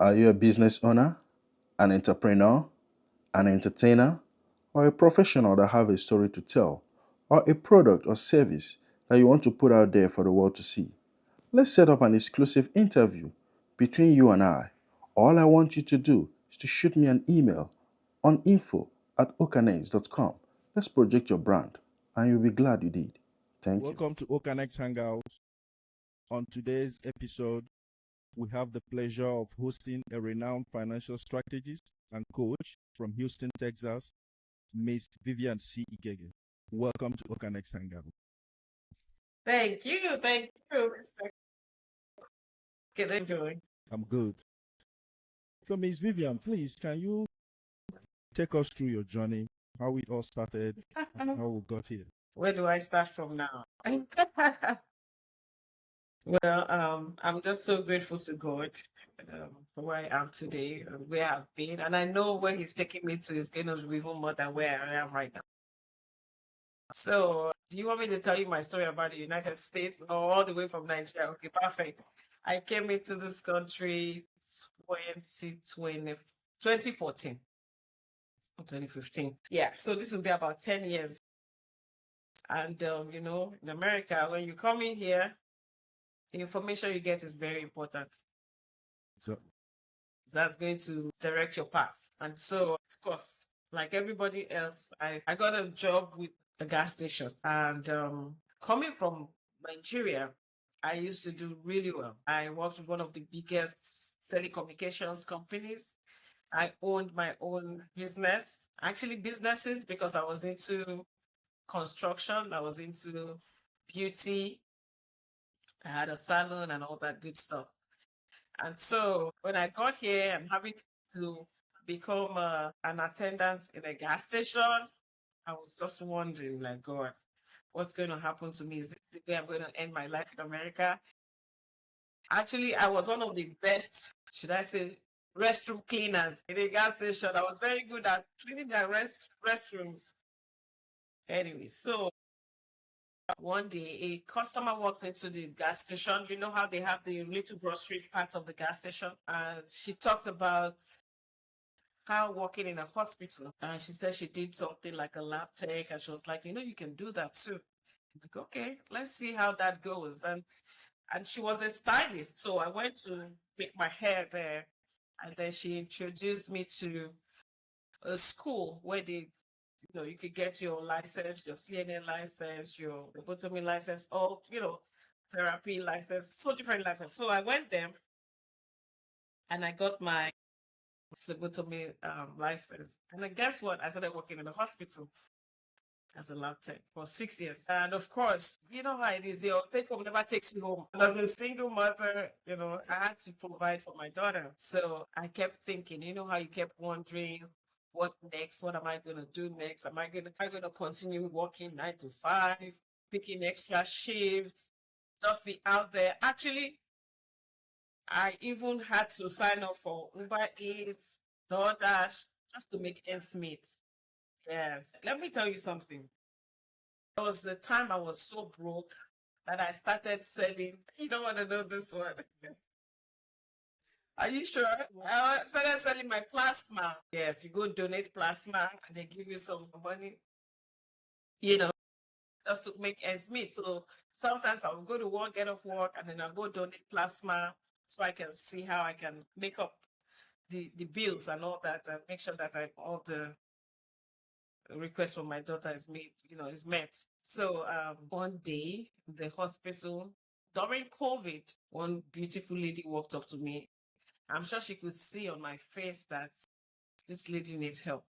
Are you a business owner, an entrepreneur, an entertainer, or a professional that have a story to tell, or a product or service that you want to put out there for the world to see? Let's set up an exclusive interview between you and I. All I want you to do is to shoot me an email on info@okanex.com. Let's project your brand, and you'll be glad you did. Thank you. Welcome to Okanex Hangouts. On today's episode, we have the pleasure of hosting a renowned financial strategist and coach from Houston, Texas, Miss Vivian C. Igege. Welcome to Okanex Hangout. Thank you. Thank you. How are you doing? I'm good. So, Miss Vivian, please, can you take us through your journey, how it all started, and how we got here? Where do I start from now? Well, I'm just so grateful to God for where I am today and where I've been. And I know where He's taking me to is going to be even more than where I am right now. So, do you want me to tell you my story about the United States or all the way from Nigeria? Okay, perfect. I came into this country 2014 or 2015. Yeah, so this will be about 10 years. And, in America, when you come in here, the information you get is very important. So, That's going to direct your path. And so, of course, like everybody else, I got a job with a gas station. And coming from Nigeria, I used to do really well. I worked with one of the biggest telecommunications companies. I owned my own business, actually businesses, because I was into construction, I was into beauty, I had a salon and all that good stuff. And so when I got here, I'm having to become an attendant in a gas station. I was just wondering, like, God, what's going to happen to me? Is this the way I'm going to end my life in America? Actually, I was one of the best, should I say, restroom cleaners in a gas station. I was very good at cleaning their restrooms. Anyway, so one day a customer walked into the gas station. You know how they have the little grocery part of the gas station? And she talked about how working in a hospital. And she said she did something like a lab tech. And she was like, you can do that too. I'm like, okay, let's see how that goes. And she was a stylist. So I went to make my hair there. And then she introduced me to a school where you could get your license, your CNA license, your lobotomy license, all, therapy license, so different licenses. So I went there and I got my lobotomy license. And then guess what? I started working in the hospital as a lab tech for 6 years. And of course, you know how it is, your take home never takes you home. And as a single mother, I had to provide for my daughter. So I kept thinking, you know how you kept wondering, what next? What am I going to do next? Am I going to continue working 9 to 5, picking extra shifts, just be out there? Actually, I even had to sign up for Uber Eats, DoorDash, just to make ends meet. Yes. Let me tell you something. There was a time I was so broke that I started selling. You don't want to know this one. Are you sure? I started selling my plasma. Yes, you go donate plasma and they give you some money, just to make ends meet. So sometimes I will go to work, get off work, and then I'll go donate plasma so I can see how I can make up the bills and all that and make sure that all the request from my daughter is made, is met. So one day, the hospital, during COVID, one beautiful lady walked up to me. I'm sure she could see on my face that this lady needs help.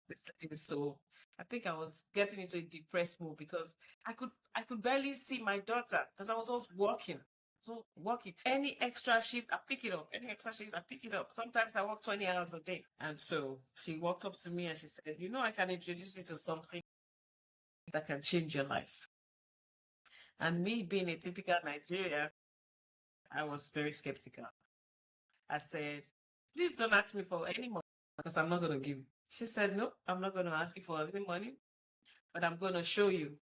So I think I was getting into a depressed mood because I could barely see my daughter because I was always working. So working any extra shift, I pick it up. Any extra shift, I pick it up. Sometimes I work 20 hours a day. And so she walked up to me and she said, I can introduce you to something that can change your life. And me being a typical Nigerian, I was very skeptical. I said, please don't ask me for any money because I'm not going to give you. She said, no, I'm not going to ask you for any money, but I'm going to show you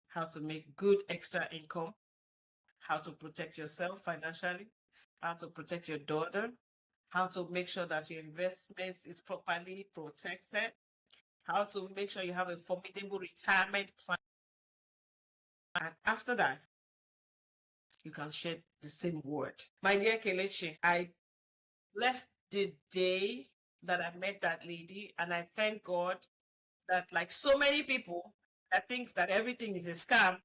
how to make good extra income, how to protect yourself financially, how to protect your daughter, how to make sure that your investment is properly protected, how to make sure you have a formidable retirement plan. And after that, you can share the same word. My dear Kelechi, I blessed the day that I met that lady, and I thank God that, like so many people that think that everything is a scam,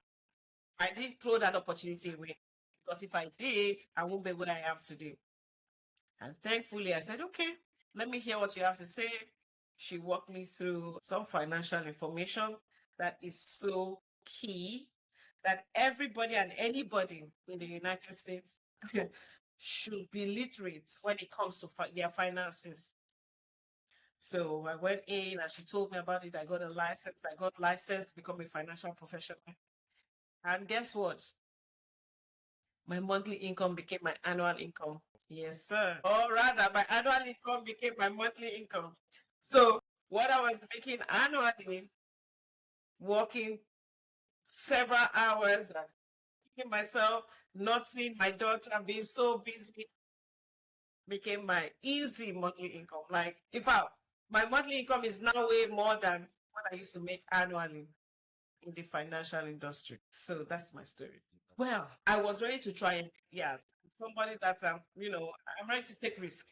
I didn't throw that opportunity away. Because if I did, I won't be what I am today. And thankfully, I said, okay, let me hear what you have to say. She walked me through some financial information that is so key that everybody and anybody in the United States should be literate when it comes to their finances. So I went in and she told me about it. I got a license. I got licensed to become a financial professional. And guess what? My monthly income became my annual income. Yes, sir. Or rather, my annual income became my monthly income. So what I was making annually, working several hours and keeping myself, not seeing my daughter, being so busy, became my easy monthly income. Like, in fact, my monthly income is now way more than what I used to make annually in the financial industry. So that's my story. Well, I was ready to try and, yeah, somebody that, I'm ready to take risk.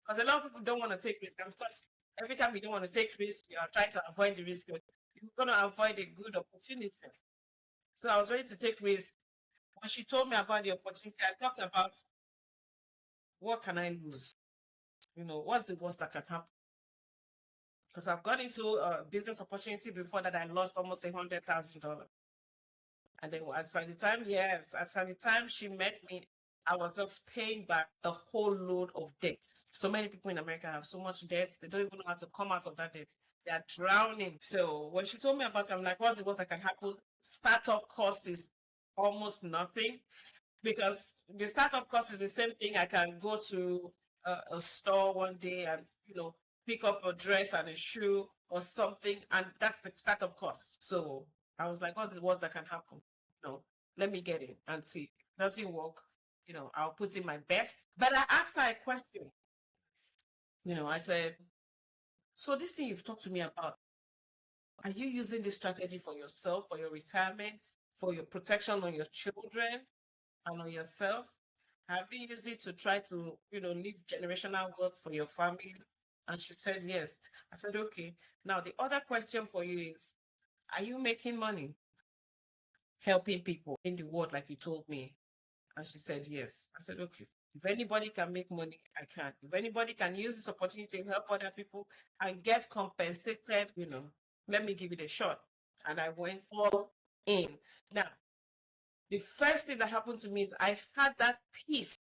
Because a lot of people don't want to take risk. And because every time you don't want to take risk, you are trying to avoid the risk. You're going to avoid a good opportunity. So I was ready to take risk. When she told me about the opportunity, I talked about what can I lose? What's the worst that can happen? Because I've got into a business opportunity before that I lost almost $100,000. And then as at the time she met me, I was just paying back a whole load of debt. So many people in America have so much debt, they don't even know how to come out of that debt. They are drowning. So when she told me about it, I'm like, what's the worst that can happen? Startup cost is almost nothing, because the startup cost is the same thing. I can go to a store one day and pick up a dress and a shoe or something, and that's the startup cost. So I was like, what's the worst that can happen? Let me get it and see. If it doesn't work, I'll put in my best. But I asked her a question. I said, so this thing you've talked to me about, are you using this strategy for yourself, for your retirement, for your protection on your children and on yourself? Have you used it to try to, leave generational wealth for your family? And she said, yes. I said, okay. Now, the other question for you is, are you making money helping people in the world like you told me? And she said, yes. I said, okay. If anybody can make money, I can. If anybody can use this opportunity to help other people and get compensated, let me give it a shot. And I went all in. Now, the first thing that happened to me is I had that peace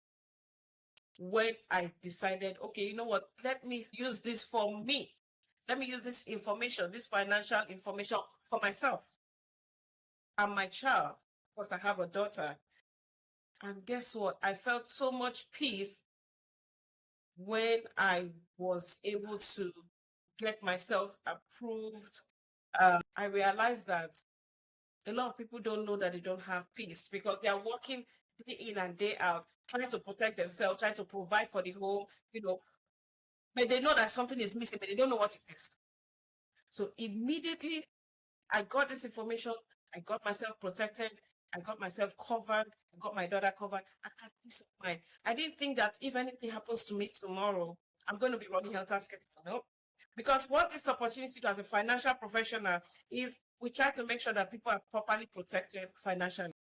when I decided, okay, you know what, let me use this for me. Let me use this information, this financial information for myself and my child, because I have a daughter. And guess what? I felt so much peace when I was able to get myself approved. I realized that a lot of people don't know that they don't have peace because they are working day in and day out, trying to protect themselves, trying to provide for the home, but they know that something is missing, but they don't know what it is. So immediately I got this information, I got myself protected, I got myself covered, I got my daughter covered. I had peace of mind. I didn't think that if anything happens to me tomorrow, I'm going to be running helter skelter. No. Because what this opportunity as a financial professional is, we try to make sure that people are properly protected financially.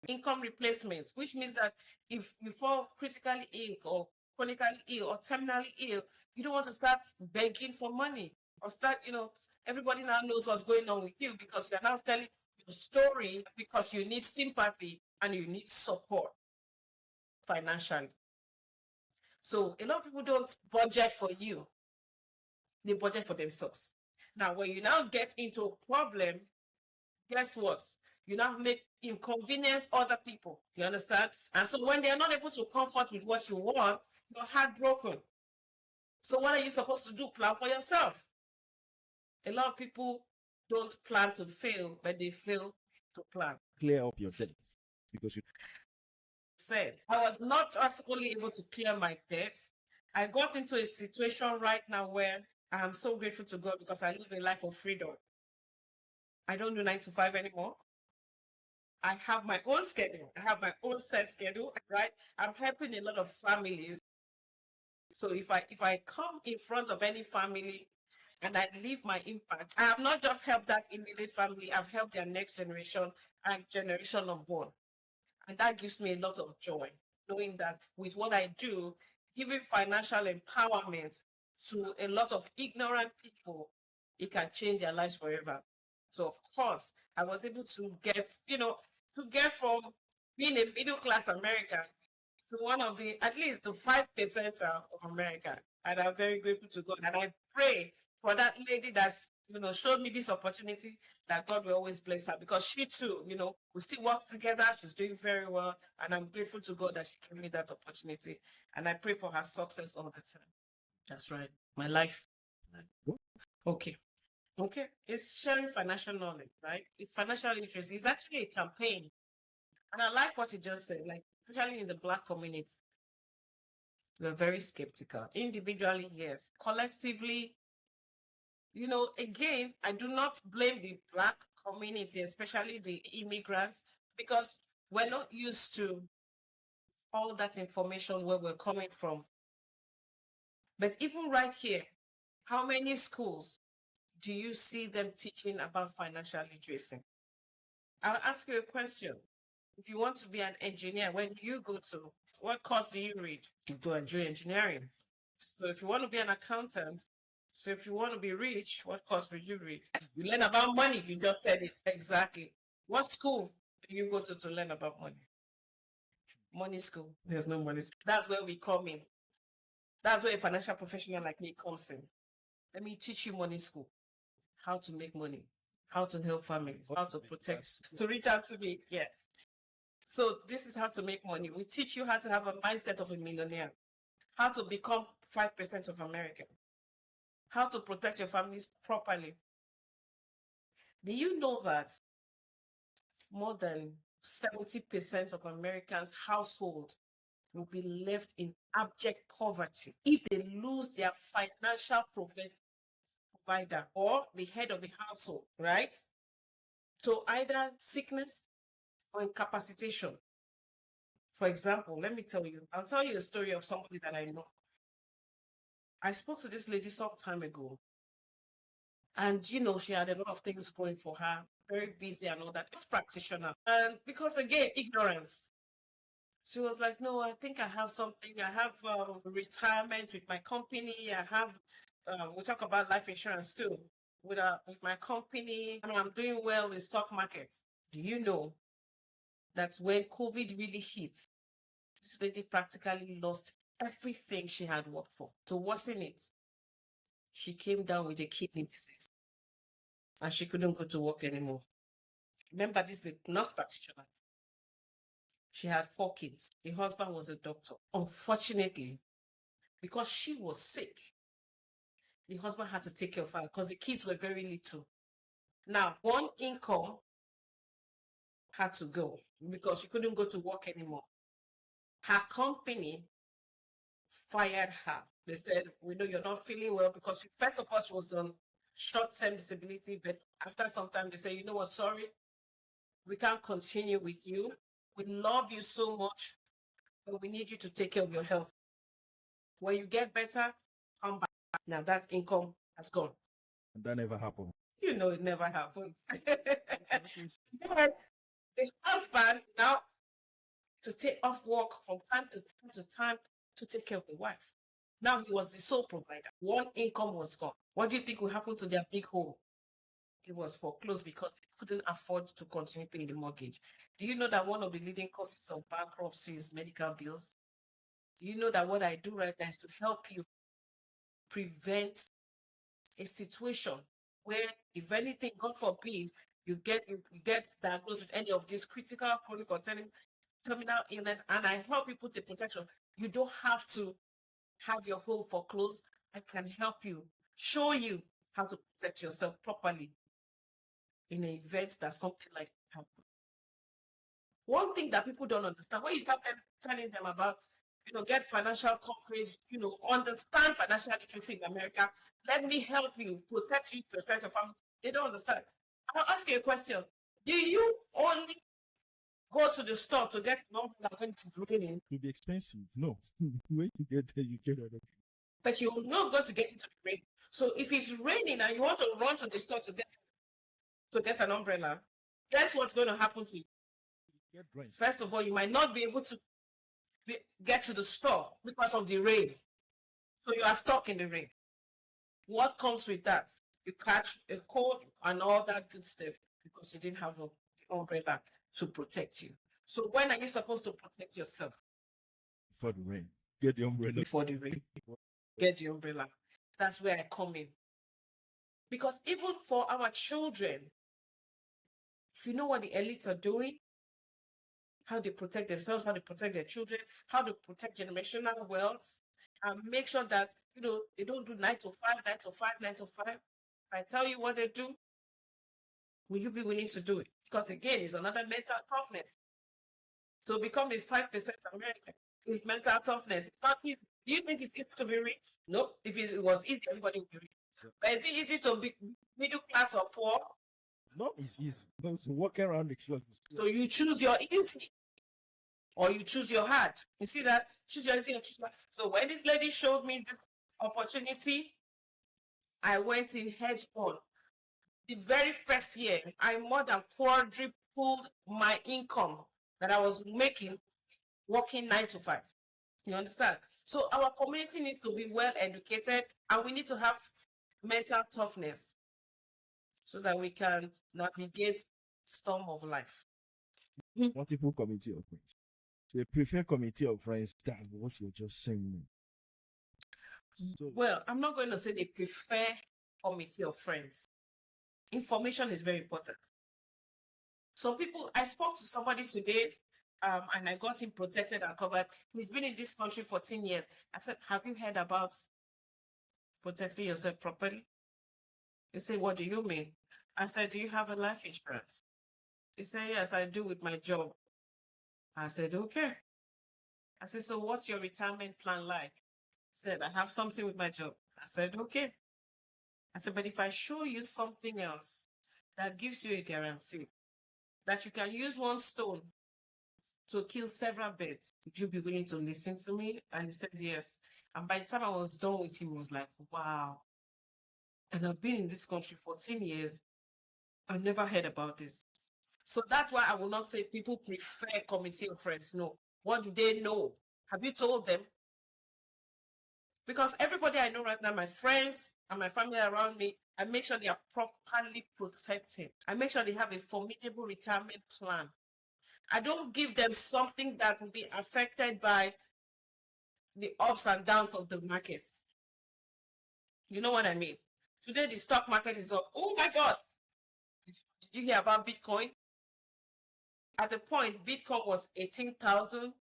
Income replacement, which means that if you fall critically ill or chronically ill or terminally ill, you don't want to start begging for money or start, everybody now knows what's going on with you because you're now telling your story because you need sympathy and you need support financially. So a lot of people don't budget for you, they budget for themselves. Now, when you now get into a problem, guess what? You now make inconvenience other people. You understand? And so when they are not able to comfort with what you want, you're heartbroken. So what are you supposed to do? Plan for yourself. A lot of people don't plan to fail, but they fail to plan. Clear up your debts because said. I was not just only able to clear my debt, I got into a situation right now where I am so grateful to God because I live a life of freedom. I don't do 9 to 5 anymore. I have my own schedule. I have my own set schedule, right? I'm helping a lot of families. So if I come in front of any family and I leave my impact, I have not just helped that immediate family, I've helped their next generation and generation unborn. And that gives me a lot of joy, knowing that with what I do, giving financial empowerment to a lot of ignorant people, it can change their lives forever. So of course, I was able to get from being a middle class American to one of the, at least the 5% of America. And I'm very grateful to God. And I pray for that lady that's, showed me this opportunity, that God will always bless her, because she too, we still work together. She's doing very well. And I'm grateful to God that she gave me that opportunity. And I pray for her success all the time. That's right. My life. Okay. Okay. It's sharing financial knowledge, right? It's financial literacy. It's actually a campaign. And I like what you just said, like, especially in the Black community. We're very skeptical. Individually, yes. Collectively, again, I do not blame the Black community, especially the immigrants, because we're not used to all that information where we're coming from. But even right here, how many schools do you see them teaching about financial literacy? I'll ask you a question. If you want to be an engineer, where do you go to? What course do you read? You go and do engineering. So if you want to be an accountant, so if you want to be rich, what course will you read? You learn about money. You just said it. Exactly. What school do you go to learn about money? Money school. There's no money school. That's where we come in. That's where a financial professional like me comes in. Let me teach you money school. How to make money. How to help families. How to protect. So reach out to me. Yes. So this is how to make money. We teach you how to have a mindset of a millionaire. How to become 5% of America. How to protect your families properly. Do you know that more than 70% of Americans' household will be left in abject poverty if they lose their financial provider or the head of the household, right? So either sickness or incapacitation. For example, I'll tell you a story of somebody that I know. I spoke to this lady some time ago, and she had a lot of things going for her, very busy and all that. It's practitioner. And because again, ignorance. She was like, no, I think I have something. I have retirement with my company. I have, we talk about life insurance too, with my company. And I'm doing well in stock market. Do you know that's when COVID really hit? This lady practically lost everything she had worked for. To worsen it, she came down with a kidney disease and she couldn't go to work anymore. Remember, this is a nurse practitioner. She had 4 kids. The husband was a doctor. Unfortunately, because she was sick, the husband had to take care of her because the kids were very little. Now, one income had to go because she couldn't go to work anymore. Her company fired her. They said, we know you're not feeling well, because first of all, she was on short-term disability, but after some time, they say, you know what, sorry, we can't continue with you. We love you so much, but we need you to take care of your health. When you get better, come back. Now that income has gone. And that never happened. You know it never happens. But the husband now to take off work from time to time to take care of the wife. Now he was the sole provider. One income was gone. What do you think will happen to their big home? It was foreclosed because they couldn't afford to continue paying the mortgage. Do you know that one of the leading causes of bankruptcy is medical bills? Do you know that what I do right now is to help you prevent a situation where, if anything, God forbid, you get diagnosed with any of these critical, chronic, or terminal illness, and I help you put a protection. You don't have to have your home foreclosed. I can help you, show you how to protect yourself properly in an event that something like happen. One thing that people don't understand, when you start telling telling them about, get financial coverage, understand financial literacy in America. Let me help you, protect your family. They don't understand. I'll ask you a question. Do you only go to the store to get an umbrella when it's raining? It will be expensive. No. When you get there, you get other things. But you're not going to get into the rain. So if it's raining and you want to run to the store to get an umbrella, guess what's going to happen to you? Get drenched. First of all, you might not be able to get to the store because of the rain. So you are stuck in the rain. What comes with that? You catch a cold and all that good stuff because you didn't have the umbrella to protect you. So when are you supposed to protect yourself? Before the rain. Get the umbrella. Before the rain. Get the umbrella. That's where I come in. Because even for our children, if you know what the elites are doing, how they protect themselves, how they protect their children, how they protect generational wealth, and make sure that, they don't do 9 to 5, 9 to 5, 9 to 5. If I tell you what they do, will you be willing to do it? Because again, it's another mental toughness. To become a 5% American is mental toughness. It's not easy. Do you think it's easy to be rich? No. If it was easy, everybody would be rich. But is it easy to be middle class or poor? No, it's easy. It's walking around the club. So you choose your easy or you choose your hard. You see that? Choose your easy or choose your hard. So when this lady showed me this opportunity, I went in head on. The very first year, I more than quadrupled my income that I was making working 9 to 5. You understand? So our community needs to be well educated and we need to have mental toughness so that we can navigate storm of life. Multiple committee of friends. They prefer committee of friends than what you're just saying. So, well, I'm not going to say they prefer committee of friends. Information is very important. So I spoke to somebody today, and I got him protected and covered. He's been in this country for 10 years. I said, have you heard about protecting yourself properly? He said, what do you mean? I said, do you have a life insurance? He said, yes, I do with my job. I said, okay. I said, so what's your retirement plan like? He said, I have something with my job. I said, okay. I said, but if I show you something else that gives you a guarantee that you can use one stone to kill several birds, would you be willing to listen to me? And he said, yes. And by the time I was done with him, I was like, wow. And I've been in this country for 10 years. I've never heard about this. So that's why I will not say people prefer committee of friends. No. What do they know? Have you told them? Because everybody I know right now, my friends and my family around me, I make sure they are properly protected. I make sure they have a formidable retirement plan. I don't give them something that will be affected by the ups and downs of the market. You know what I mean? Today, the stock market is up. Oh my God. Did you hear about Bitcoin? At the point, Bitcoin was 18,000,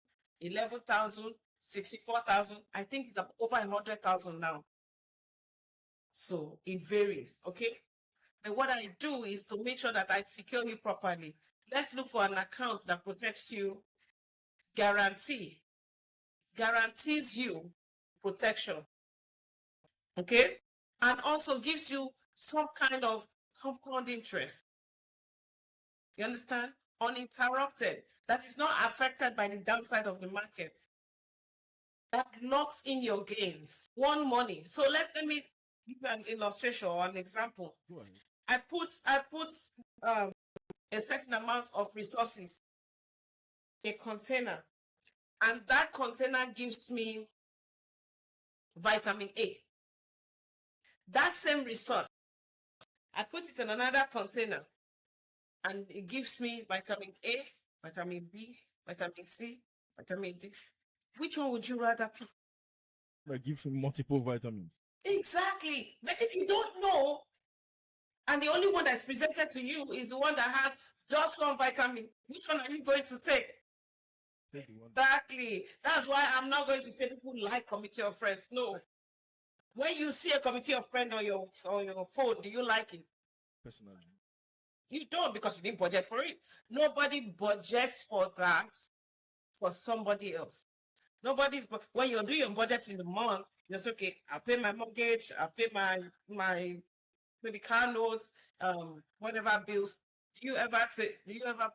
11,000, 64,000. I think it's up over 100,000 now. So it varies, okay? And what I do is to make sure that I secure you properly. Let's look for an account that protects you, guarantees you protection, okay? And also gives you some kind of compound interest. You understand? Uninterrupted. That is not affected by the downside of the market. That locks in your gains. One money. So let me give you an illustration or an example. I put a certain amount of resources in a container, and that container gives me vitamin A. That same resource, I put it in another container, and it gives me vitamin A, vitamin B, vitamin C, vitamin D. Which one would you rather pick? I give you multiple vitamins. Exactly. But if you don't know, and the only one that's presented to you is the one that has just one vitamin, which one are you going to take? Exactly. That's why I'm not going to say people like committee of friends. No. When you see a committee of friends on your phone, do you like it? Personally. You don't, because you didn't budget for it. Nobody budgets for that. for somebody else. Nobody, when you're doing your budget in the month, you're just, okay, I'll pay my mortgage, I'll pay my maybe car notes, whatever bills. Do you ever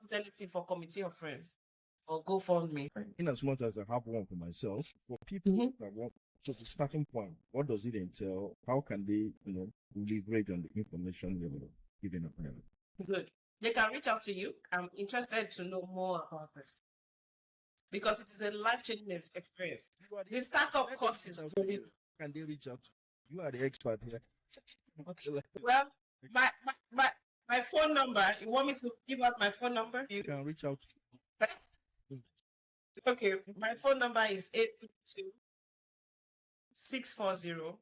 put anything for committee of friends or GoFundMe? In as much as I have one for myself, for people Mhm. that want, so the starting point, what does it entail? How can they, leverage on the information you're giving them? Good. They can reach out to you. I'm interested to know more about this because it is a life-changing experience. The startup cost is very Can they reach out? You are the expert here. well. My phone number. You want me to give out my phone number? You can reach out. Okay, my phone number is 832 640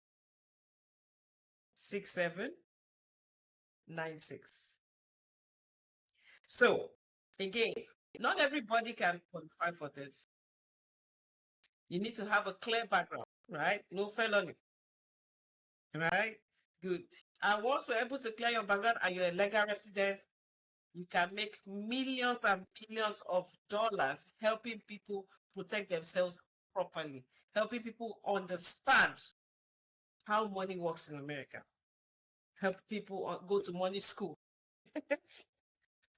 6796. So, again, not everybody can qualify for this. You need to have a clear background, right? No felony, right? Good. And once we're able to clear your background and you're a legal resident, you can make millions and millions of dollars helping people protect themselves properly, helping people understand how money works in America, help people go to money school,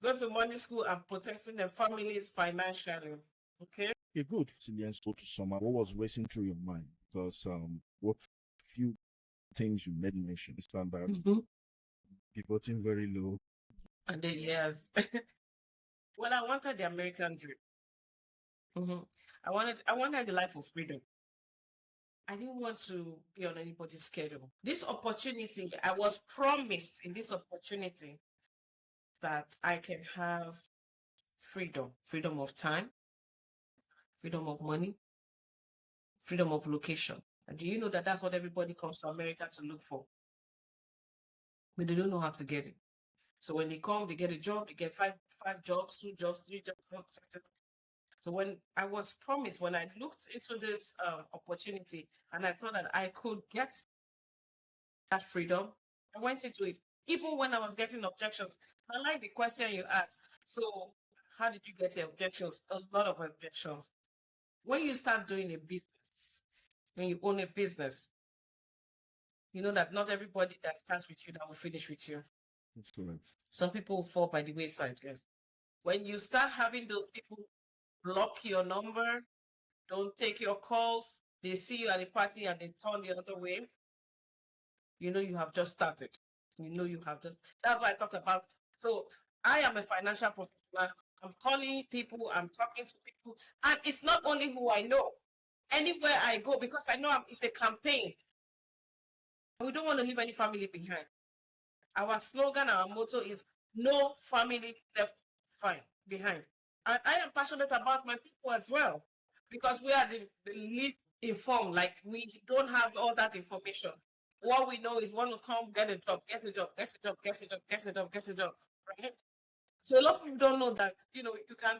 go to money school and protecting their families financially. Okay. Okay, good. Resilience go to summer. What was racing through your mind? Because what few things you made mention standard, pivoting very low. And then yes. Well, I wanted the American dream. I wanted the life of freedom. I didn't want to be on anybody's schedule. This opportunity, I was promised in this opportunity that I can have freedom of time, freedom of money, freedom of location. And do you know that that's what everybody comes to America to look for? But they don't know how to get it. So when they come, they get a job, they get five jobs, 2 jobs, 3 jobs. So when I was promised, when I looked into this opportunity and I saw that I could get that freedom, I went into it. Even when I was getting objections, I like the question you asked. So how did you get the objections? A lot of objections. When you start doing a business, when you own a business, you know that not everybody that starts with you that will finish with you. That's correct. Some people will fall by the wayside, yes. When you start having those people block your number, don't take your calls, they see you at a party and they turn the other way, you know you have just started. That's why I talked about. So I am a financial professional. I'm calling people, I'm talking to people, and it's not only who I know. Anywhere I go, because I know it's a campaign. We don't want to leave any family behind. Our slogan, our motto is no family left behind. And I am passionate about my people as well, because we are the least informed. Like, we don't have all that information. What we know is want to come get a job, right? So a lot of people don't know that, you can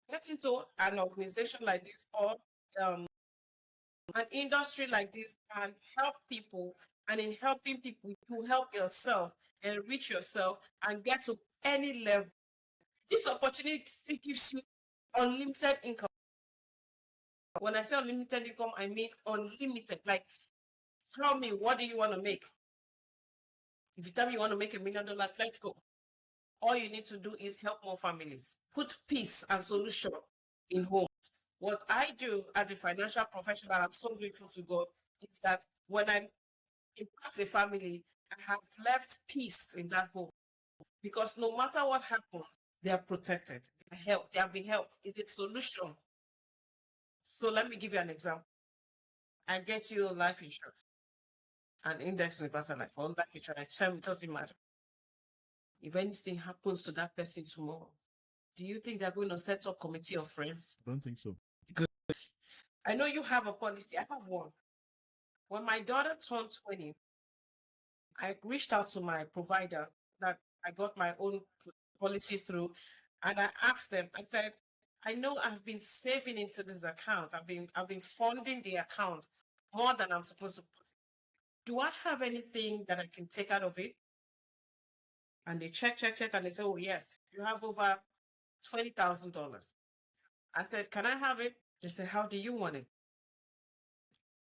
get into an organization like this or an industry like this and help people. And in helping people, you help yourself, enrich yourself, and get to any level. This opportunity gives you unlimited income. When I say unlimited income, I mean unlimited. Like, tell me, what do you want to make? If you tell me you want to make $1 million, let's go. All you need to do is help more families. Put peace and solution in homes. What I do as a financial professional, I'm so grateful to God, is that when I impact a family, I have left peace in that home. Because no matter what happens, they are protected. They have been helped. It's a solution. So let me give you an example. I get you life insurance, an index universal life, or life insurance. It doesn't matter. If anything happens to that person tomorrow, do you think they're going to set up committee of friends? I don't think so. Good. I know you have a policy. I have one. When my daughter turned 20, I reached out to my provider that I got my own policy through, and I asked them, I said, I know I've been saving into this account. I've been funding the account more than I'm supposed to put. Do I have anything that I can take out of it? And they check, and they say, oh yes, you have over $20,000. I said, can I have it? They said, how do you want it?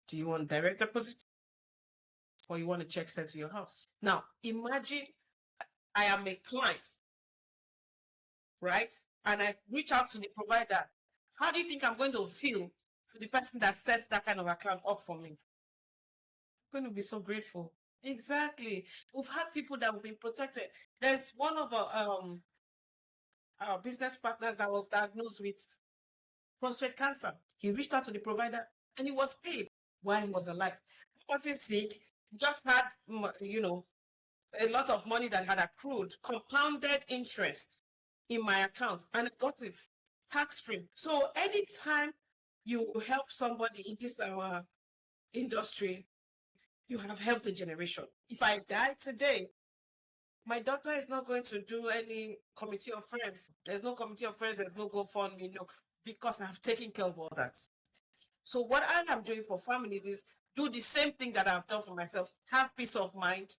Do you want direct deposit or you want a check sent to your house? Now, imagine I am a client, right? And I reach out to the provider. How do you think I'm going to feel to the person that sets that kind of account up for me? I'm going to be so grateful. Exactly. We've had people that have been protected. There's one of our business partners that was diagnosed with prostate cancer. He reached out to the provider and he was paid while he was alive. He wasn't sick. He just had, a lot of money that had accrued, compounded interest in my account, and I got it tax free. So anytime you help somebody in this our industry, you have helped a generation. If I die today, my daughter is not going to do any committee of friends. There's no committee of friends, there's no GoFundMe, no, because I've taken care of all that. So what I am doing for families is do the same thing that I've done for myself. Have peace of mind.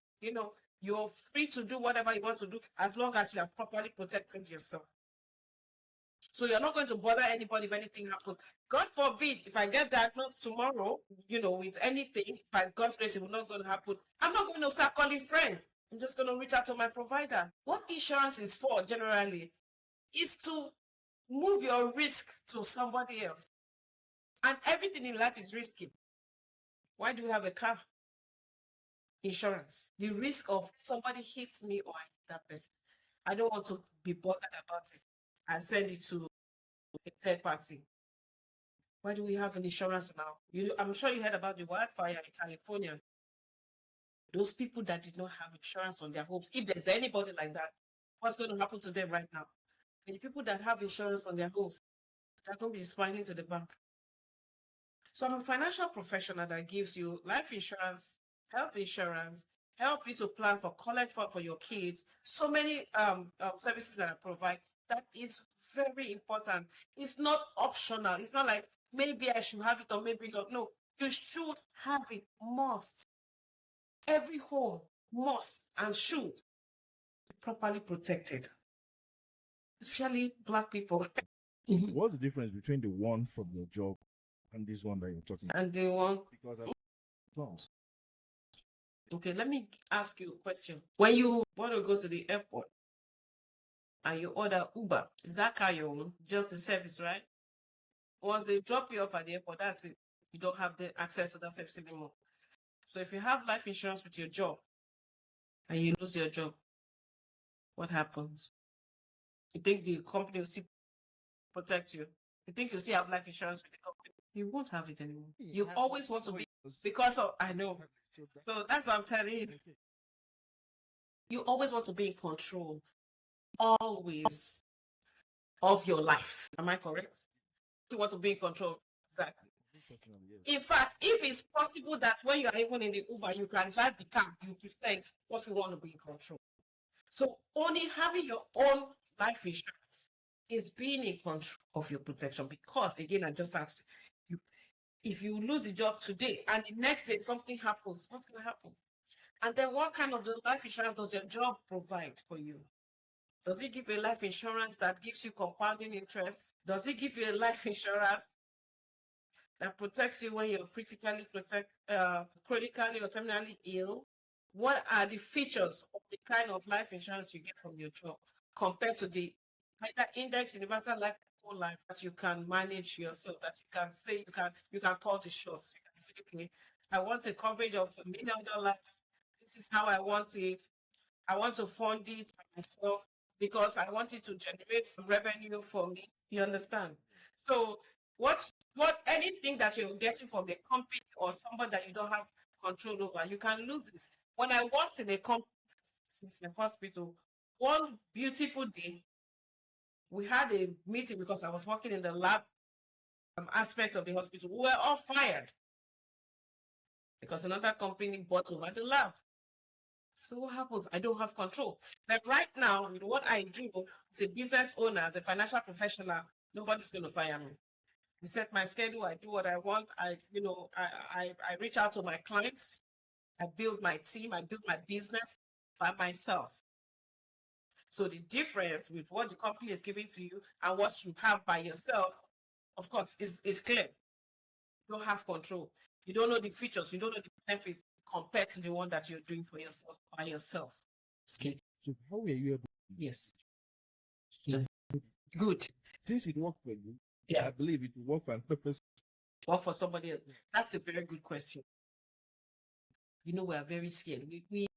You're free to do whatever you want to do as long as you have properly protected yourself. So you're not going to bother anybody if anything happens. God forbid, if I get diagnosed tomorrow, with anything, by God's grace, it will not going to happen. I'm not going to start calling friends. I'm just going to reach out to my provider. What insurance is for generally is to move your risk to somebody else. And everything in life is risky. Why do we have a car insurance? The risk of somebody hits me or I hit that person. I don't want to be bothered about it. I send it to a third party. Why do we have an insurance now? I'm sure you heard about the wildfire in California. Those people that did not have insurance on their homes, if there's anybody like that, what's going to happen to them right now? And the people that have insurance on their homes, they're going to be smiling to the bank. So I'm a financial professional that gives you life insurance, health insurance, help you to plan for college for your kids. So many services that I provide that is very important. It's not optional. It's not like maybe I should have it or maybe not. No, you should have it. Must. Every home must and should be properly protected, especially Black people. What's the difference between the one from your job and this one that you're talking about? And the one. Because Okay, let me ask you a question. When you want to go to the airport and you order Uber, is that car your own? Just the service, right? Once they drop you off at the airport, that's it. You don't have the access to that service anymore. So if you have life insurance with your job and you lose your job, what happens? You think the company will still protect you? You think you'll still have life insurance with the company? You won't have it anymore. You always want to be, because of, I know. So that's what I'm telling you. You always want to be in control, always, of your life. Am I correct? You want to be in control. Exactly. In fact, if it's possible that when you are even in the Uber, you can drive the car, you prefer it, because you want to be in control. So only having your own life insurance is being in control of your protection. Because again, I just asked you, if you lose the job today and the next day something happens, what's going to happen? And then what kind of life insurance does your job provide for you? Does it give you a life insurance that gives you compounding interest? Does it give you a life insurance that protects you when you're critically or terminally ill? What are the features of the kind of life insurance you get from your job compared to the either index universal life or whole life that you can manage yourself, that you can say you can call the shots. You can say, okay, I want a coverage of $1 million. This is how I want it. I want to fund it myself because I want it to generate some revenue for me. You understand? So what anything that you're getting from a company or somebody that you don't have control over, you can lose it. When I worked in a company, in a hospital, one beautiful day, we had a meeting because I was working in the lab aspect of the hospital. We were all fired because another company bought over the lab. So what happens? I don't have control. Like right now, what I do as a business owner, as a financial professional, nobody's going to fire me. I set my schedule. I do what I want. I reach out to my clients. I build my team. I build my business by myself. So the difference with what the company is giving to you and what you have by yourself of course, it's clear. You don't have control. You don't know the features. You don't know the benefits compared to the one that you're doing for yourself by yourself. Scary. So how were you able? Yes. So Good. since it worked for you, Yeah. I believe it will work for another person. Or for somebody else? That's a very good question. You know, we are very scared. We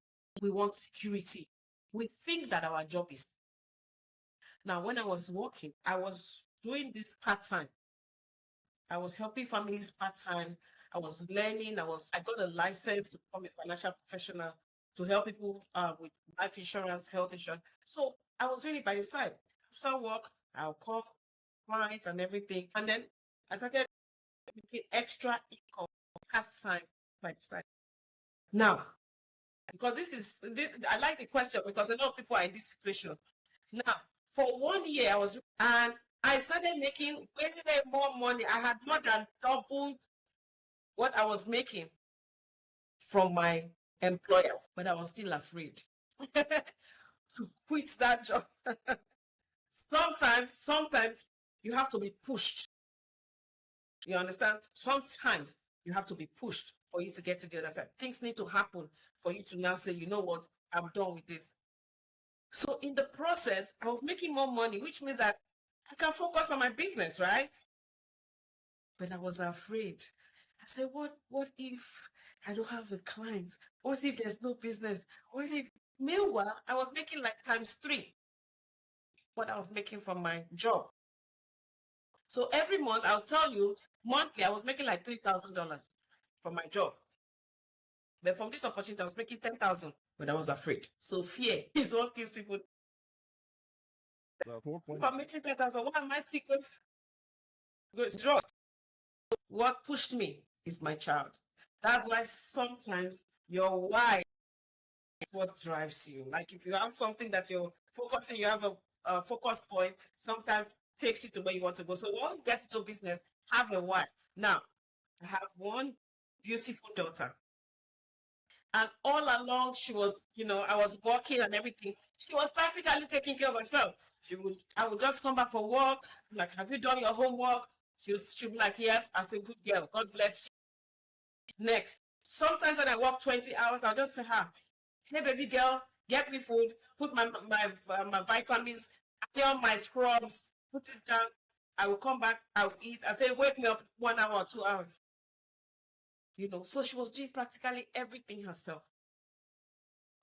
want security. We think that our job is. Now, when I was working, I was doing this part-time. I was helping families part-time. I was learning. I got a license to become a financial professional to help people with life insurance, health insurance. So I was doing it by the side. After work, I'll call clients and everything. And then I started making extra income part-time by the side. Now, because I like the question because a lot of people are in this situation. Now, for 1 year, and I started making way more money. I had more than doubled what I was making from my employer, but I was still afraid to quit that job. Sometimes you have to be pushed. You understand? Sometimes you have to be pushed for you to get to the other side. Things need to happen for you to now say, you know what, I'm done with this. So in the process, I was making more money, which means that I can focus on my business, right? But I was afraid. I said, what if I don't have the clients? What if there's no business? What if, meanwhile, I was making like ×3 what I was making from my job. So every month, I'll tell you, monthly, I was making like $3,000 from my job. But from this opportunity, I was making 10,000, but I was afraid. So fear is what gives people. If I'm making 10,000, why am I still going? What pushed me is my child. That's why sometimes your why is what drives you. Like if you have something that you're focusing, you have a focus point, sometimes takes you to where you want to go. So when you get into business, have a why. Now, I have one beautiful daughter. And all along, she was, I was working and everything. She was practically taking care of herself. I would just come back from work, like, have you done your homework? She'd be like, yes. I said, good girl, God bless you. Next. Sometimes when I work 20 hours, I'll just tell her, hey, baby girl, get me food, put my vitamins, on my scrubs, put it down. I will come back, I'll eat. I say, wake me up 1 hour or 2 hours. So she was doing practically everything herself.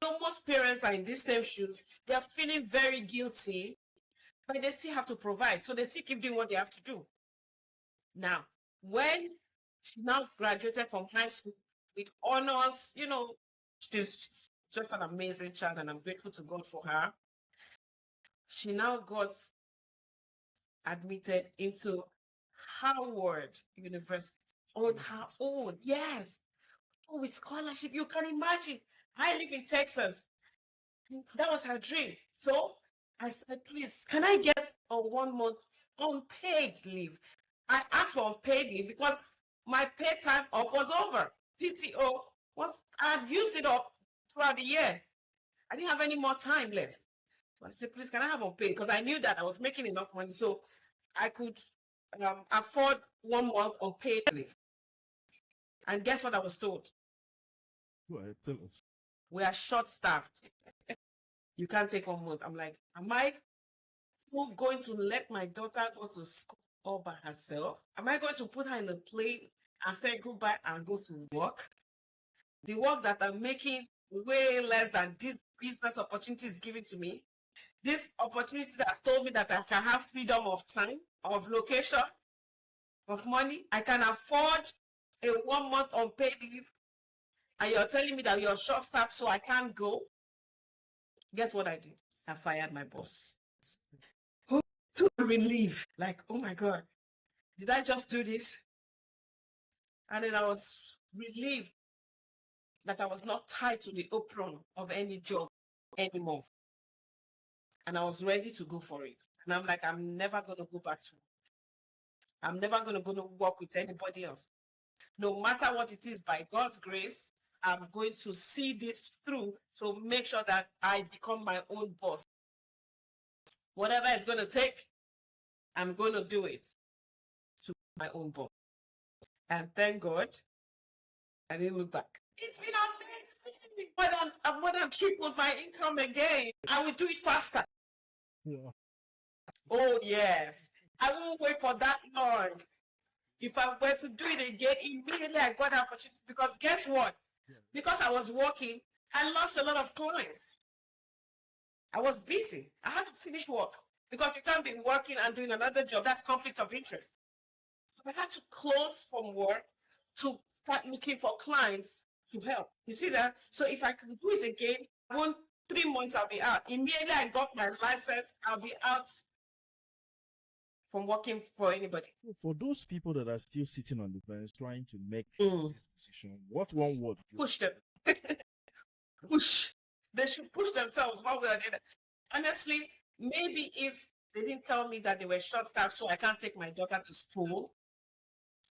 Most parents are in these same shoes. They are feeling very guilty, but they still have to provide. So they still keep doing what they have to do. Now, when she now graduated from high school with honors, she's just an amazing child, and I'm grateful to God for her. She now got admitted into Howard University on her own. Yes. Oh, with scholarship. You can imagine. I live in Texas. That was her dream. So I said, please, can I get a 1 month unpaid leave? I asked for unpaid leave because my paid time off was over. PTO I had used it up throughout the year. I didn't have any more time left. So I said, please, can I have unpaid? Because I knew that I was making enough money so I could afford 1 month unpaid leave. And guess what I was told? Go ahead, tell us. We are short-staffed. You can't take 1 month. I'm like, am I still going to let my daughter go to school all by herself? Am I going to put her in a plane and say goodbye and go to work? The work that I'm making way less than this business opportunity is given to me. This opportunity that's told me that I can have freedom of time, of location, of money. I can afford a 1 month unpaid leave. And you're telling me that you're short-staffed so I can't go? Guess what I did? I fired my boss. To relief. Like, oh my God, did I just do this? And then I was relieved that I was not tied to the apron of any job anymore. And I was ready to go for it. And I'm like, I'm never going to go back to it. I'm never going to go to work with anybody else. No matter what it is, by God's grace, I'm going to see this through to make sure that I become my own boss. Whatever it's going to take, I'm going to do it my own boss. And thank God, I didn't look back. It's been amazing. More than tripled my income again. I will do it faster. Yeah. Oh, yes. I won't wait for that long. If I were to do it again, immediately I got the opportunity. Because guess what? Because I was working, I lost a lot of clients. I was busy. I had to finish work. Because you can't be working and doing another job. That's conflict of interest. So I had to close from work to start looking for clients to help. You see that? So if I can do it again, 3 months I'll be out. Immediately I got my license, I'll be out from working for anybody. For those people that are still sitting on the fence trying to make Mm. this decision, what one word? Push them. Push. They should push themselves one way or the other. Honestly, maybe if they didn't tell me that they were short-staffed, so I can't take my daughter to school,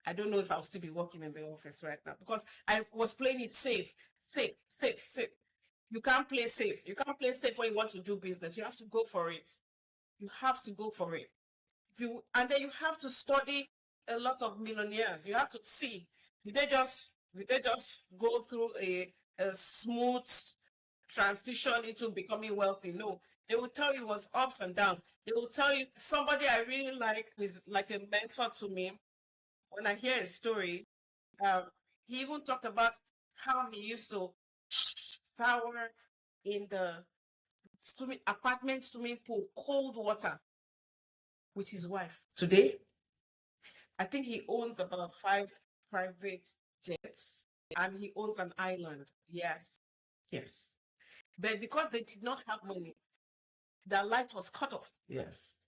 I don't know if I'll still be working in the office right now because I was playing it safe. You can't play safe. You can't play safe when you want to do business. You have to go for it. You have to go for it. And then you have to study a lot of millionaires. You have to see, did they just go through a smooth transition into becoming wealthy? No. They will tell you it was ups and downs. They will tell you somebody I really like is like a mentor to me. When I hear a story, he even talked about how he used to shower in the apartment swimming pool, cold water, with his wife. Today, I think he owns about 5 private jets and he owns an island. Yes. But because they did not have money, their light was cut off. Yes.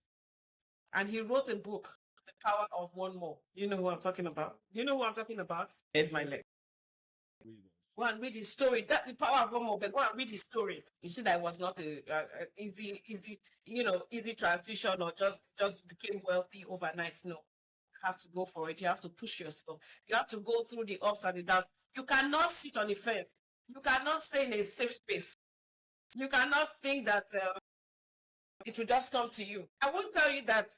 And he wrote a book, The Power of One More. You know who I'm talking about? Ed Milet. Go and read his story. That The Power of One More. But go and read his story. You see that it was not a easy, easy transition or just became wealthy overnight. No, you have to go for it. You have to push yourself. You have to go through the ups and the downs. You cannot sit on the fence. You cannot stay in a safe space. You cannot think that it will just come to you. I won't tell you that,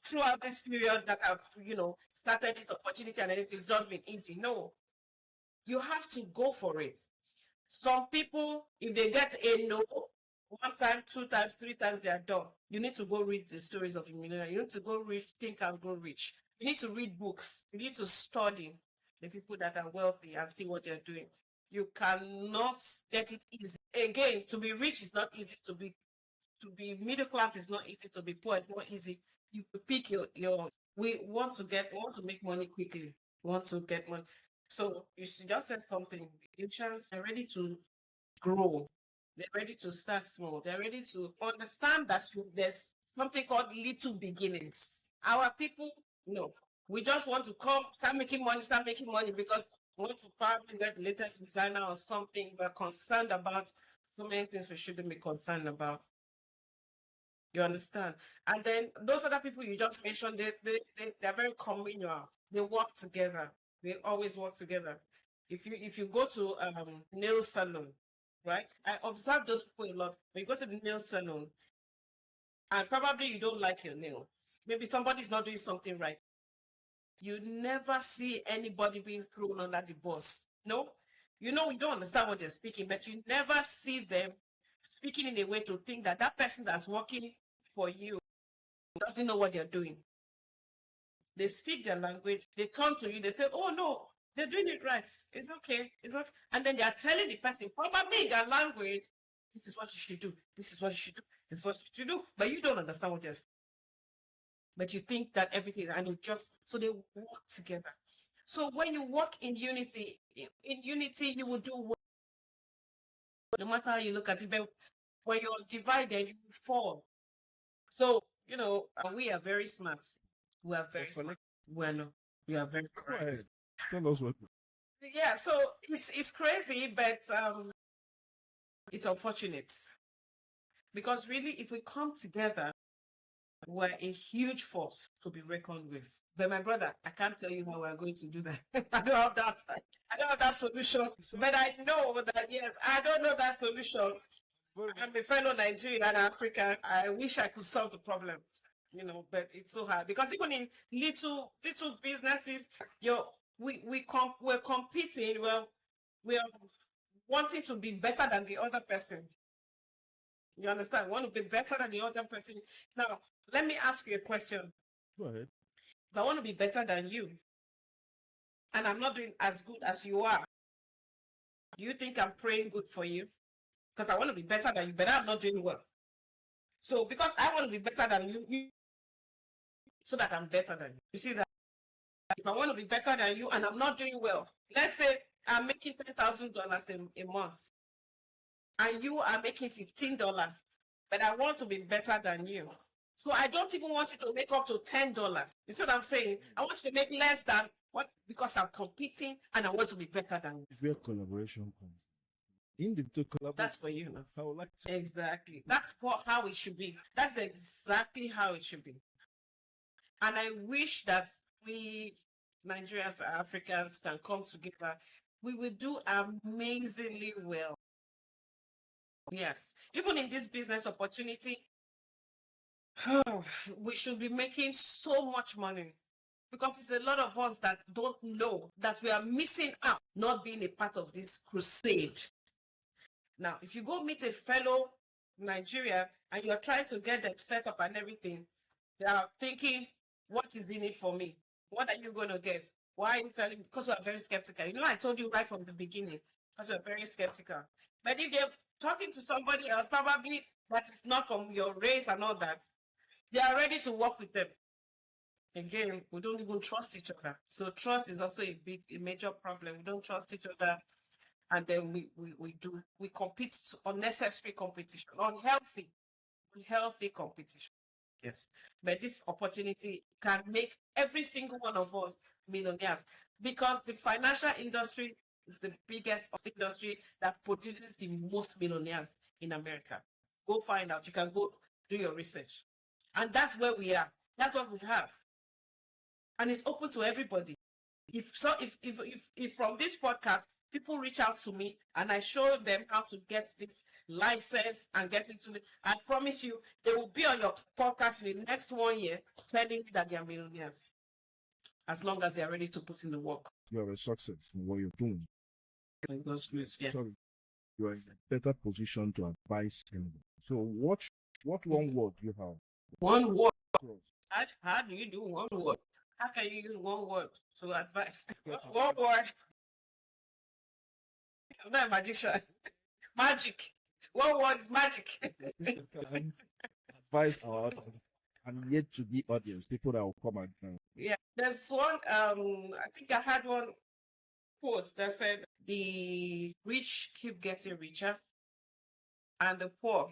throughout this period that I've, started this opportunity and it's just been easy. No. You have to go for it. Some people, if they get a no, 1 time, 2 times, 3 times, they are done. You need to go read the stories of the millionaire. You need to go read Think and Grow Rich. You need to read books. You need to study the people that are wealthy and see what they're doing. You cannot get it easy. Again, to be rich is not easy. To be middle class is not easy. To be poor is not easy. You pick your. We want to make money quickly. We want to get money. So you just said something. Egyptians are ready to grow. They're ready to start small. They're ready to understand that there's something called little beginnings. Our people, no. We just want to start making money because we want to probably get the latest designer or something. We're concerned about so many things we shouldn't be concerned about. You understand? And then those other people you just mentioned, they're very communal. They work together. They always work together. If you go to nail salon, right? I observe those people a lot. When you go to the nail salon, and probably you don't like your nail, maybe somebody's not doing something right. You never see anybody being thrown under the bus. No, you don't understand what they're speaking, but you never see them speaking in a way to think that person that's working for you doesn't know what they're doing. They speak their language, they turn to you, they say, oh no, they're doing it right. It's okay. And then they are telling the person, probably in their language, this is what you should do. This is what you should do. This is what you should do. But you don't understand what they're saying. But you think that everything, and so they work together. So when you work in unity, you will do well. No matter how you look at it, but when you're divided, you fall. So, we are very smart. We are very smart. Well, we are very correct. Tell us what. Yeah, so it's crazy, but it's unfortunate. Because really, if we come together, we're a huge force to be reckoned with. But my brother, I can't tell you how we're going to do that. I don't have that solution. But I know that, yes, I don't know that solution. I'm a fellow Nigerian and African. I wish I could solve the problem. but it's so hard because even in little businesses, we're competing. Well, we're wanting to be better than the other person. You understand? We want to be better than the other person. Now, let me ask you a question. Go ahead. If I want to be better than you, and I'm not doing as good as you are, do you think I'm praying good for you? Because I want to be better than you, but I'm not doing well. So because I want to be better than you, so that I'm better than you. You see that? If I want to be better than you and I'm not doing well, let's say I'm making $10,000 a month, and you are making $15, but I want to be better than you. So I don't even want you to make up to $10. You see what I'm saying? I want you to make less than what, because I'm competing and I want to be better than you. It's where collaboration comes. Individual collaboration. That's for you. I would like to. Exactly. That's how it should be. That's exactly how it should be. And I wish that we Nigerians, Africans can come together. We will do amazingly well. Yes. Even in this business opportunity, we should be making so much money because it's a lot of us that don't know that we are missing out not being a part of this crusade. Now, if you go meet a fellow Nigerian and you are trying to get them set up and everything, they are thinking, what is in it for me? What are you going to get? Why are you telling me? Because we are very skeptical. I told you right from the beginning, because we are very skeptical. But if they're talking to somebody else, probably that is not from your race and all that, they are ready to work with them. Again, we don't even trust each other. So trust is also a major problem. We don't trust each other. And then we compete, unnecessary competition, unhealthy competition. Yes. But this opportunity can make every single one of us millionaires because the financial industry is the biggest industry that produces the most millionaires in America. Go find out. You can go do your research. And that's where we are. That's what we have. And it's open to everybody. If from this podcast, people reach out to me and I show them how to get this license and get into it, I promise you, they will be on your podcast in the next 1 year telling you that they are millionaires. As long as they are ready to put in the work. You are a success in what you're doing. Yeah. Sorry. You are in a better position to advise anyone. So what one word you have? One word. How do you do one word? How can you use one word to advise? One word. I'm not a magician. Magic. One word is magic. Advise our audience and yet to be audience, people that will come and Yeah. There's one, I think I had one quote that said, the rich keep getting richer and the poor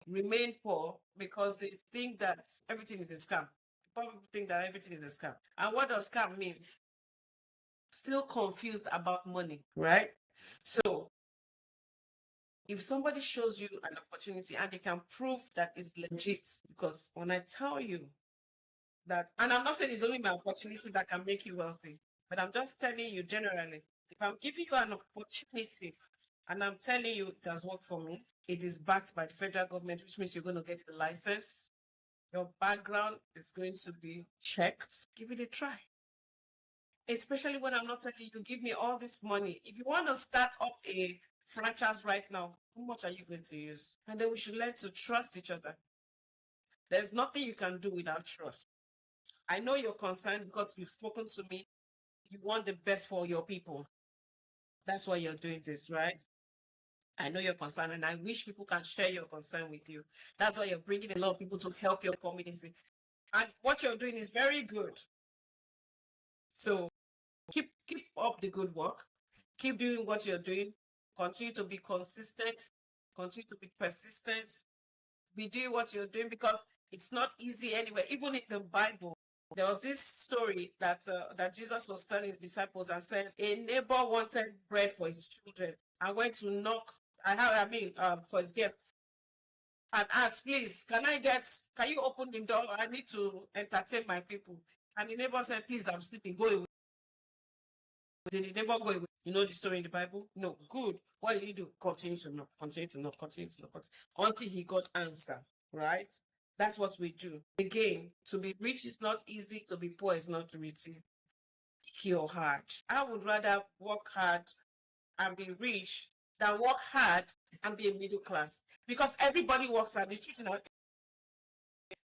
remain poor because they think that everything is a scam. People think that everything is a scam. And what does scam mean? Still confused about money, right? So if somebody shows you an opportunity and they can prove that it's legit, because when I tell you that, and I'm not saying it's only my opportunity that can make you wealthy, but I'm just telling you generally, if I'm giving you an opportunity and I'm telling you it has worked for me, it is backed by the federal government, which means you're going to get a license. Your background is going to be checked. Give it a try. Especially when I'm not telling you, give me all this money. If you want to start up a franchise right now, how much are you going to use? And then we should learn to trust each other. There's nothing you can do without trust. I know you're concerned because you've spoken to me. You want the best for your people. That's why you're doing this, right? I know you're concerned, and I wish people can share your concern with you. That's why you're bringing a lot of people to help your community. And what you're doing is very good. So keep up the good work. Keep doing what you're doing. Continue to be consistent. Continue to be persistent. Be doing what you're doing because it's not easy anyway. Even in the Bible, there was this story that Jesus was telling his disciples and said a neighbor wanted bread for his children and went to knock. For his guests and asked, please, can you open the door? I need to entertain my people. And the neighbor said, please, I'm sleeping. Go away. Did the neighbor go away? You know the story in the Bible? No. Good. What did he do? Continue to knock, continue to knock, continue to knock, until he got answer, right? That's what we do. Again, to be rich is not easy, to be poor is not easy. Pick your hard. I would rather work hard and be rich than work hard and be a middle class. Because everybody works hard. The truth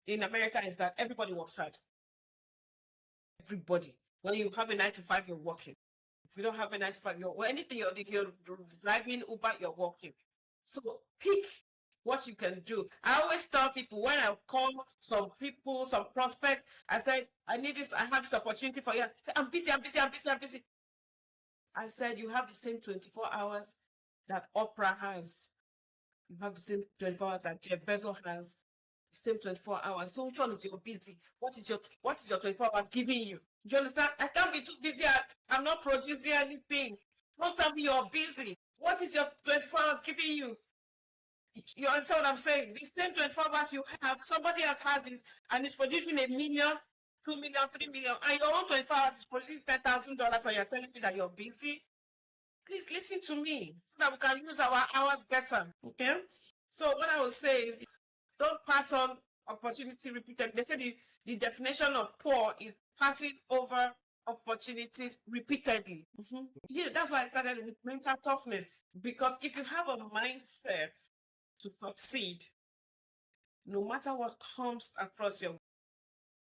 in America is that everybody works hard. Everybody. When you have a 9 to 5, you're working. If you don't have a 9 to 5, if you're driving Uber, you're working. So pick what you can do. I always tell people when I call some people, some prospects, I said, I need this, I have this opportunity for you. Say, I'm busy. I said, you have the same 24 hours that Oprah has. You have the same 24 hours that Jeff Bezos has. The same 24 hours. So which one is your busy? What is your 24 hours giving you? Do you understand? I can't be too busy. I'm not producing anything. Don't tell me you're busy. What is your 24 hours giving you? You understand what I'm saying? The same 24 hours you have, somebody else has it and it's producing $1 million, 2 million, 3 million, and your own 24 hours is producing $10,000 and you're telling me that you're busy? Please listen to me so that we can use our hours better. Okay? So what I would say is don't pass on opportunity repeatedly. They say the definition of poor is passing over opportunities repeatedly. Yeah, that's why I started with mental toughness. Because if you have a mindset to succeed, no matter what comes across your way,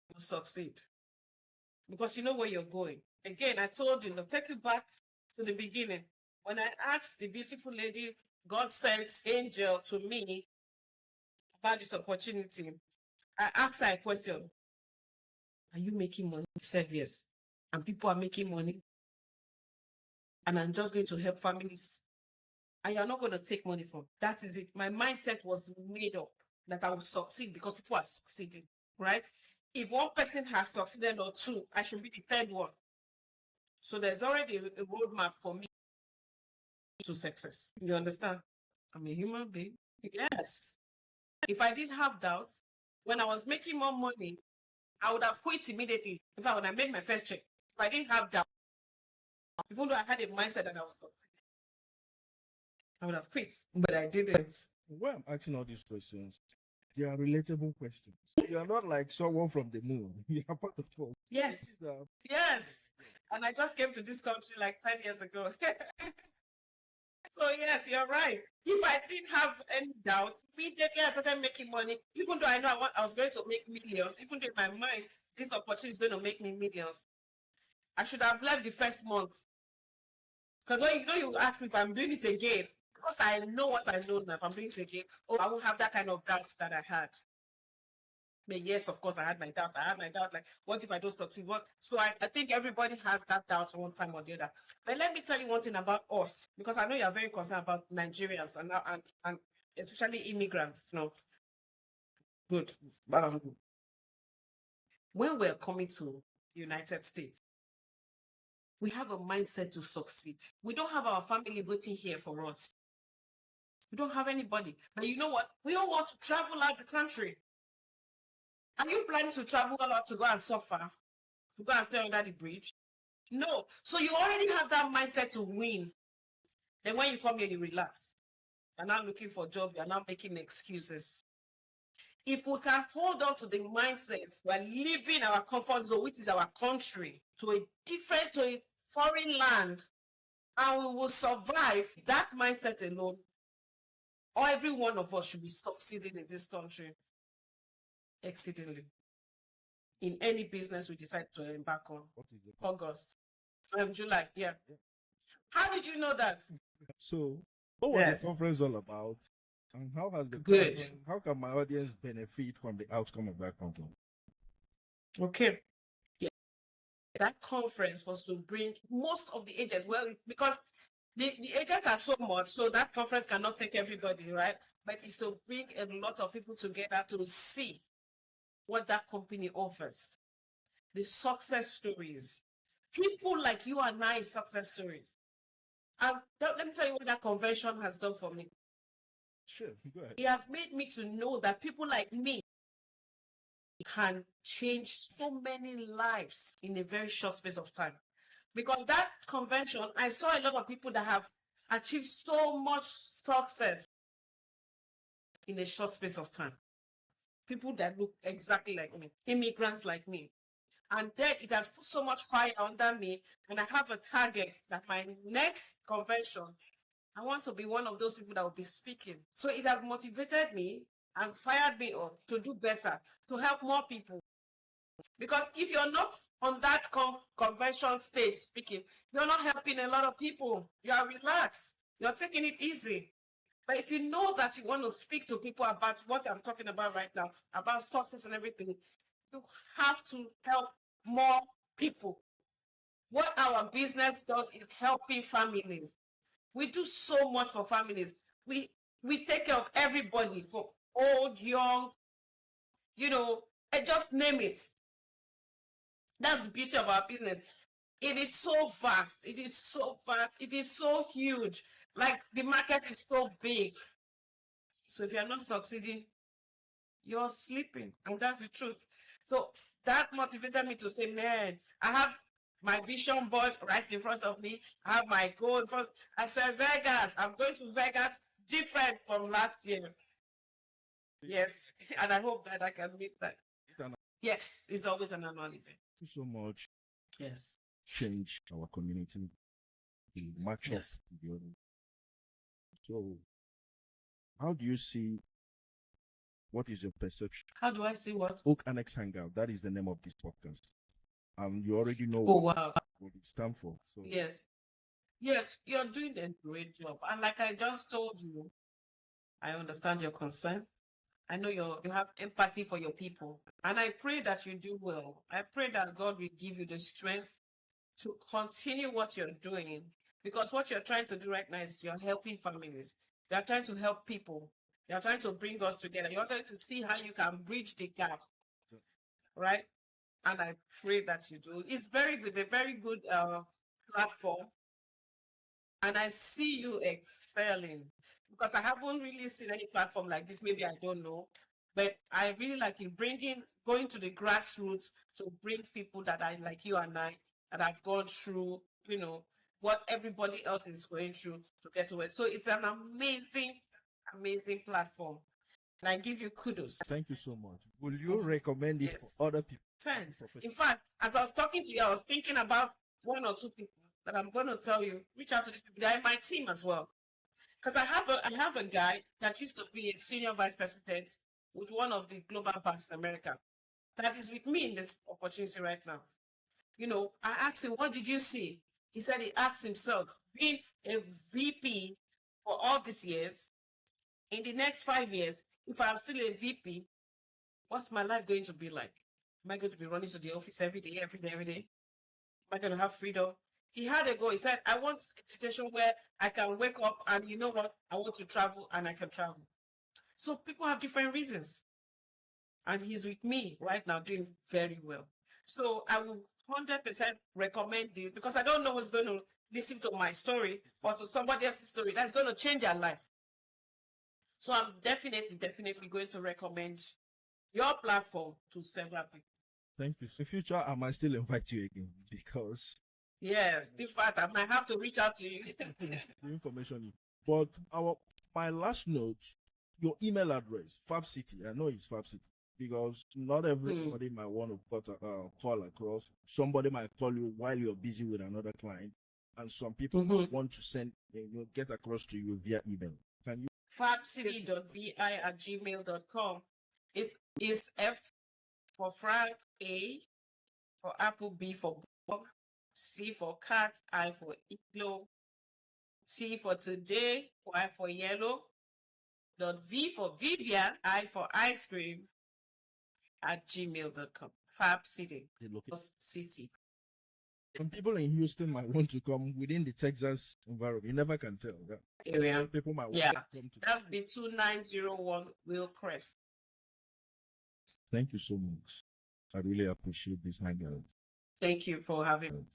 you will succeed. Because you know where you're going. Again, I told you, take you back to the beginning. When I asked the beautiful lady, God sent angel to me about this opportunity, I asked her a question. Are you making money? She said yes. And people are making money. And I'm just going to help families. And you're not going to take money from. That is it. My mindset was made up that I will succeed because people are succeeding, right? If one person has succeeded or two, I should be the third one. So there's already a roadmap for me to success. You understand? I'm a human being. Yes. If I didn't have doubts, when I was making more money, I would have quit immediately. In fact, when I made my first check, if I didn't have doubt, even though I had a mindset that I was succeed, I would have quit, but I didn't. Why I'm asking all these questions, they are relatable questions. You are not like someone from the moon. You are part of the Yes. Yes. And I just came to this country like 10 years ago. So yes, you're right. If I didn't have any doubts, immediately I started making money. Even though I know I was going to make millions, even though in my mind, this opportunity is going to make me millions, I should have left the first month. Because when you ask me if I'm doing it again, because I know what I know now, if I'm doing it again, I won't have that kind of doubt that I had. But yes, of course, I had my doubts. Like, what if I don't succeed? What? So I think everybody has that doubt one time or the other. But let me tell you one thing about us, because I know you're very concerned about Nigerians and especially immigrants. No, good. When we're coming to the United States, we have a mindset to succeed. We don't have our family waiting here for us. We don't have anybody. But you know what? We all want to travel out the country. Are you planning to travel a lot to go and suffer? To go and stay under the bridge? No. So you already have that mindset to win. Then when you come here, you relax. You're not looking for a job. You're not making excuses. If we can hold on to the mindset, we're leaving our comfort zone, which is our country, to a foreign land, and we will survive that mindset alone, or every one of us should be succeeding in this country exceedingly in any business we decide to embark on. What is it? August, July, yeah. How did you know that? So, what was the conference all about? And how has the Good. conference, how can my audience benefit from the outcome of that conference? Okay. Yeah. That conference was to bring most of the agents, well, because the agents are so much, so that conference cannot take everybody, right? But it's to bring a lot of people together to see what that company offers, the success stories. People like you and I, success stories. And let me tell you what that convention has done for me. Sure, go ahead. It has made me to know that people like me can change so many lives in a very short space of time. Because that convention, I saw a lot of people that have achieved so much success in a short space of time. people that look exactly like me, immigrants like me. And then it has put so much fire under me. And I have a target that my next convention, I want to be one of those people that will be speaking. So it has motivated me and fired me up to do better, to help more people. Because if you're not on that convention stage speaking, you're not helping a lot of people. You are relaxed. You're taking it easy. But if you know that you want to speak to people about what I'm talking about right now, about success and everything, you have to help more people. What our business does is helping families. We do so much for families. We take care of everybody, for old, young, and just name it. That's the beauty of our business. It is so vast. It is so vast. It is so huge. Like the market is so big. So if you're not succeeding, you're sleeping. And that's the truth. So that motivated me to say, man, I have my vision board right in front of me. I have my goal in front. I said, Vegas, I'm going to Vegas, different from last year. Yes. And I hope that I can meet that. Yes, it's always an annual event. Thank you so much. Yes. Change our community. The match up Yes. to the other. So, how do you see? What is your perception? How do I see what? Oak Annex Hangout. That is the name of this podcast. You already know Oh, wow. what it stands for. So, Yes. Yes, you're doing a great job. And like I just told you, I understand your concern. I know you have empathy for your people. And I pray that you do well. I pray that God will give you the strength to continue what you're doing. Because what you're trying to do right now is you're helping families. You're trying to help people. You're trying to bring us together. You're trying to see how you can bridge the gap. Right? And I pray that you do. It's very good, a very good platform. And I see you excelling, because I haven't really seen any platform like this. Maybe I don't know, but I really like it, going to the grassroots to bring people that I like you and I that have gone through, what everybody else is going through to get to it. So it's an amazing, amazing platform. And I give you kudos. thank you so much. Will you recommend it Yes. for other people? Sense. In fact, as I was talking to you, I was thinking about one or two people that I'm going to tell you. Reach out to these people. They're in my team as well. Because I have a guy that used to be a senior vice president with one of the global banks in America that is with me in this opportunity right now. I asked him, what did you see? He said he asked himself, being a VP for all these years, in the next 5 years, if I'm still a VP, what's my life going to be like? Am I going to be running to the office every day, every day, every day? Am I going to have freedom? He had a goal. He said, I want a situation where I can wake up and you know what? I want to travel and I can travel. So people have different reasons. And he's with me right now doing very well. So I will 100% recommend this, because I don't know who's going to listen to my story or to somebody else's story that's going to change their life. So I'm definitely going to recommend your platform to several people. Thank you. In future, I might still invite you again because Yes, in fact, I might have to reach out to you. the information. But my last note, your email address, Fab City. I know it's Fab City because not everybody might want to call across. Somebody might call you while you're busy with another client, and some people want to send, get across to you via email. Can you? fabcity.vi@gmail.com is F for Frank, A for Apple, B for Bob, C for cat, I for igloo, T for today, Y for yellow, V for Vivian, I for ice cream, @gmail.com. Fab City. City. When people in Houston might want to come within the Texas environment, you never can tell. Yeah. Area. People might want Yeah, to come to. that'll be 2901 Willcrest. Thank you so much. I really appreciate this hangout. Thank you for having me.